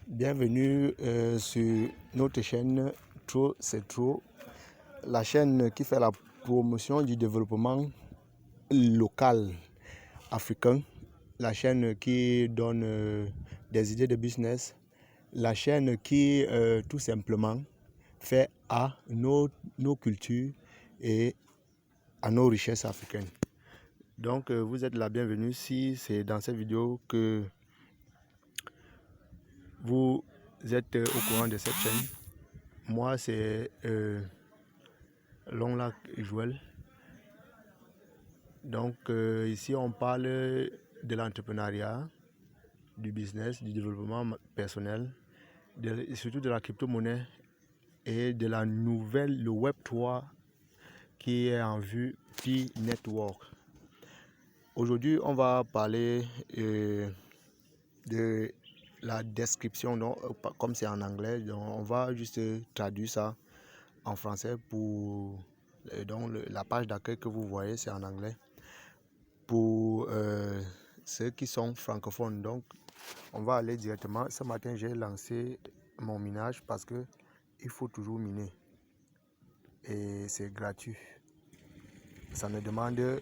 Bienvenue sur notre chaîne Trop c'est trop, la chaîne qui fait la promotion du développement local africain, la chaîne qui donne des idées de business, la chaîne qui tout simplement fait à nos cultures et à nos richesses africaines. Donc vous êtes la bienvenue si c'est dans cette vidéo que vous êtes au courant de cette chaîne. Moi c'est Longlac Joël. Donc ici on parle de l'entrepreneuriat, du business, du développement personnel, surtout de la crypto-monnaie et de la nouvelle, le Web 3 qui est en vue, Pi Network. Aujourd'hui on va parler de la description, donc, comme c'est en anglais, donc on va juste traduire ça en français pour donc la page d'accueil que vous voyez, c'est en anglais. Pour ceux qui sont francophones, donc on va aller directement. Ce matin j'ai lancé mon minage parce que il faut toujours miner et c'est gratuit, ça ne demande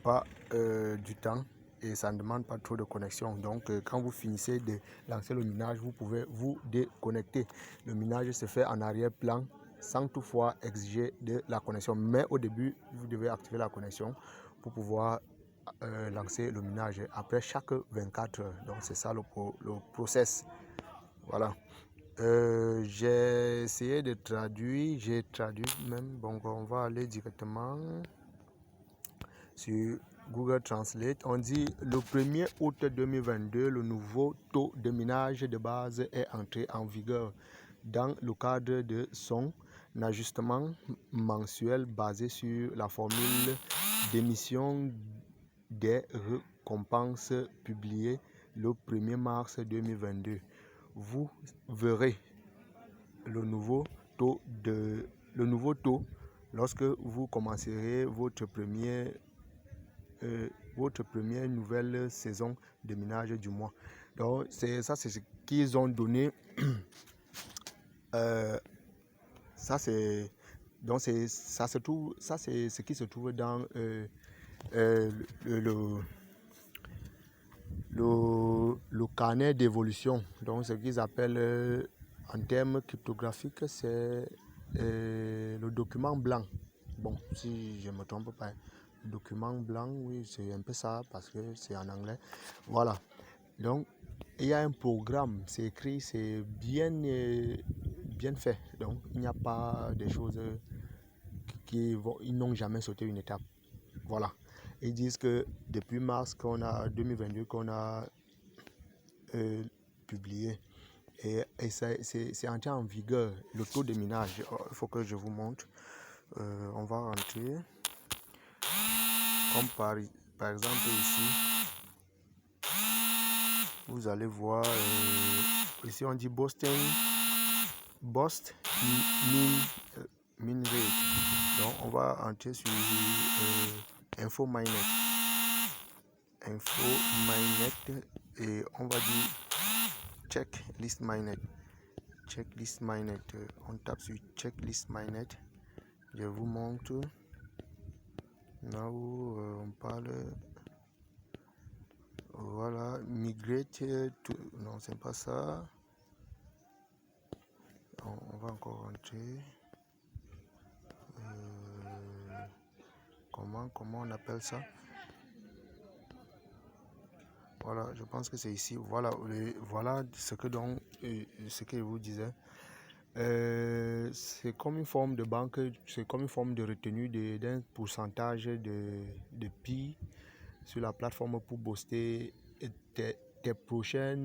pas du temps et ça ne demande pas trop de connexion. Donc quand vous finissez de lancer le minage, vous pouvez vous déconnecter. Le minage se fait en arrière-plan sans toutefois exiger de la connexion, mais au début vous devez activer la connexion pour pouvoir lancer le minage après chaque 24 heures. Donc c'est ça le process. Voilà. J'ai essayé de traduire, j'ai traduit même. Donc on va aller directement sur Google Translate. On dit le 1er août 2022, le nouveau taux de minage de base est entré en vigueur dans le cadre de son ajustement mensuel basé sur la formule d'émission des récompenses publiées le 1er mars 2022. Vous verrez le nouveau taux lorsque vous commencerez votre première nouvelle saison de minage du mois. Donc c'est ça, c'est ce qu'ils ont donné. Ça c'est donc c'est ça se trouve, ça c'est ce qui se trouve dans le carnet d'évolution. Donc ce qu'ils appellent en termes cryptographiques, c'est le document blanc. Bon, si je ne me trompe pas, document blanc, oui, c'est un peu ça parce que c'est en anglais. Voilà. Donc il y a un programme, c'est écrit, c'est bien fait. Donc il n'y a pas des choses ils n'ont jamais sauté une étape. Voilà. Ils disent que depuis mars 2022 qu'on a publié et c'est entré en vigueur le taux de minage. Il faut que je vous montre. On va rentrer comme par exemple ici. Vous allez voir ici on dit Boston min rate. Donc on va entrer sur info mainnet et on va dire checklist mainnet. On tape sur checklist mainnet. Je vous montre là où on parle. Voilà, migrate non, c'est pas ça. On va encore rentrer. Comment on appelle ça? Voilà, je pense que c'est ici. Voilà, voilà ce que je vous disais. C'est comme une forme de banque, c'est comme une forme de retenue d'un pourcentage de pi sur la plateforme pour booster tes prochains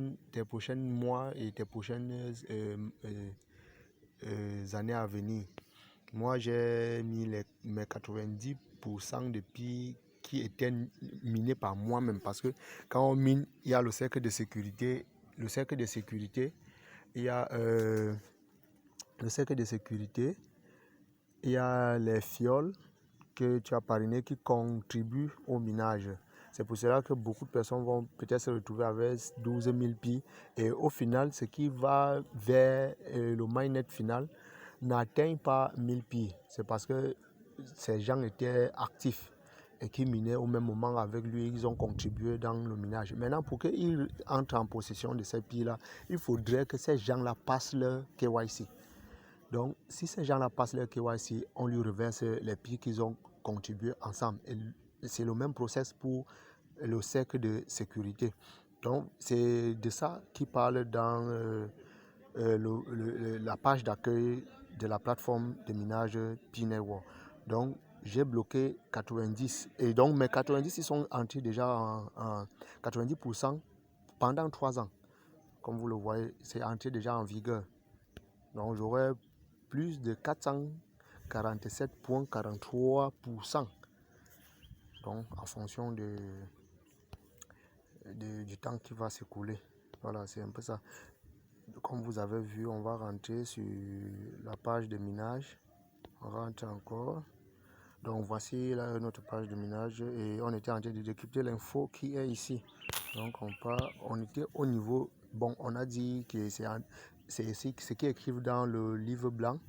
mois et tes prochaines années à venir. Moi j'ai mis mes 90% de pi qui étaient minés par moi-même, parce que quand on mine, il y a le cercle de sécurité. Le cercle de sécurité, il y a le cercle de sécurité, il y a les fioles que tu as parrainées qui contribuent au minage. C'est pour cela que beaucoup de personnes vont peut-être se retrouver avec 12 000 pi. Et au final, ce qui va vers le mainnet final n'atteint pas 1000 pi. C'est parce que ces gens étaient actifs et qui minaient au même moment avec lui. Ils ont contribué dans le minage. Maintenant, pour qu'ils entrent en possession de ces pi-là, il faudrait que ces gens-là passent leur KYC. Donc, si ces gens-là passent leur KYC, on lui reverse les pi qu'ils ont contribué ensemble. Et c'est le même process pour le cercle de sécurité. Donc, c'est de ça qu'il parle dans la page d'accueil de la plateforme de minage P-Network. Donc, j'ai bloqué 90. Et donc, mes 90, ils sont entrés déjà en 90% pendant 3 ans. Comme vous le voyez, c'est entré déjà en vigueur. Donc, j'aurai plus de 447,43%. Donc, en fonction du temps qui va s'écouler. Voilà, c'est un peu ça. Comme vous avez vu, on va rentrer sur la page de minage. On rentre encore. Donc, voici là notre page de minage. Et on était en train de décrypter l'info qui est ici. Donc, on était au niveau. Bon, on a dit que c'est ce qui est écrit dans le livre blanc.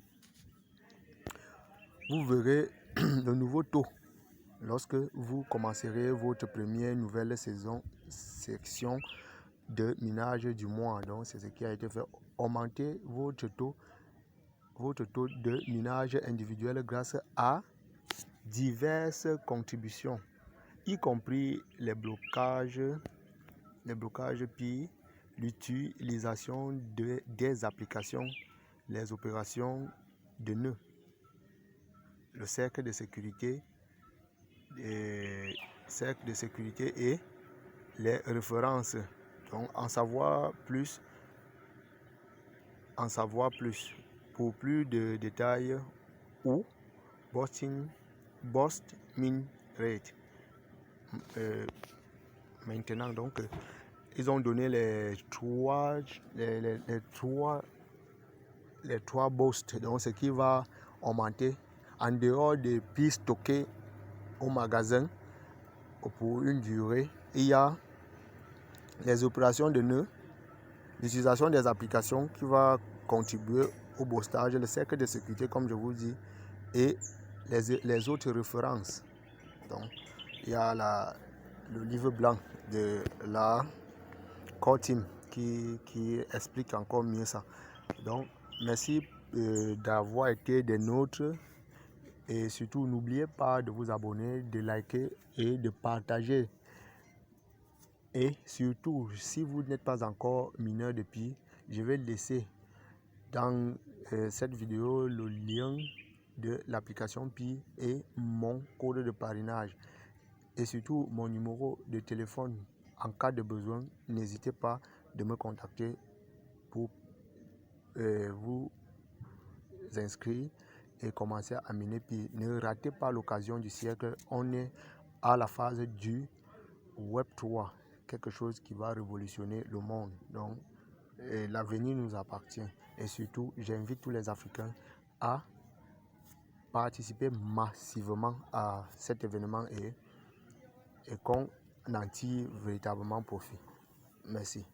Vous verrez le nouveau taux lorsque vous commencerez votre première nouvelle section de minage du mois. Donc, c'est ce qui a été fait. Augmenter votre taux de minage individuel grâce à diverses contributions, y compris les blocages PI, l'utilisation des applications, les opérations de nœuds, le cercle de sécurité et les références. Donc, en savoir plus. Pour plus de détails ou Boost Min Rate. Maintenant, donc, ils ont donné les trois boosts, donc ce qui va augmenter en dehors des pistes stockées au magasin pour une durée. Il y a les opérations de nœuds, l'utilisation des applications qui va contribuer au boostage, le cercle de sécurité comme je vous dis, et les autres références. Donc, il y a le livre blanc de la Core Team qui explique encore mieux ça. Donc, merci d'avoir été des nôtres. Et surtout, n'oubliez pas de vous abonner, de liker et de partager. Et surtout, si vous n'êtes pas encore mineur de Pi, je vais laisser dans cette vidéo le lien de l'application Pi et mon code de parrainage. Et surtout, mon numéro de téléphone. En cas de besoin, n'hésitez pas de me contacter pour vous inscrire et commencer à miner Pi. Ne ratez pas l'occasion du siècle. On est à la phase du Web 3, quelque chose qui va révolutionner le monde. Donc, l'avenir nous appartient. Et surtout, j'invite tous les Africains à participer massivement à cet événement et qu'on en tire véritablement profit. Merci.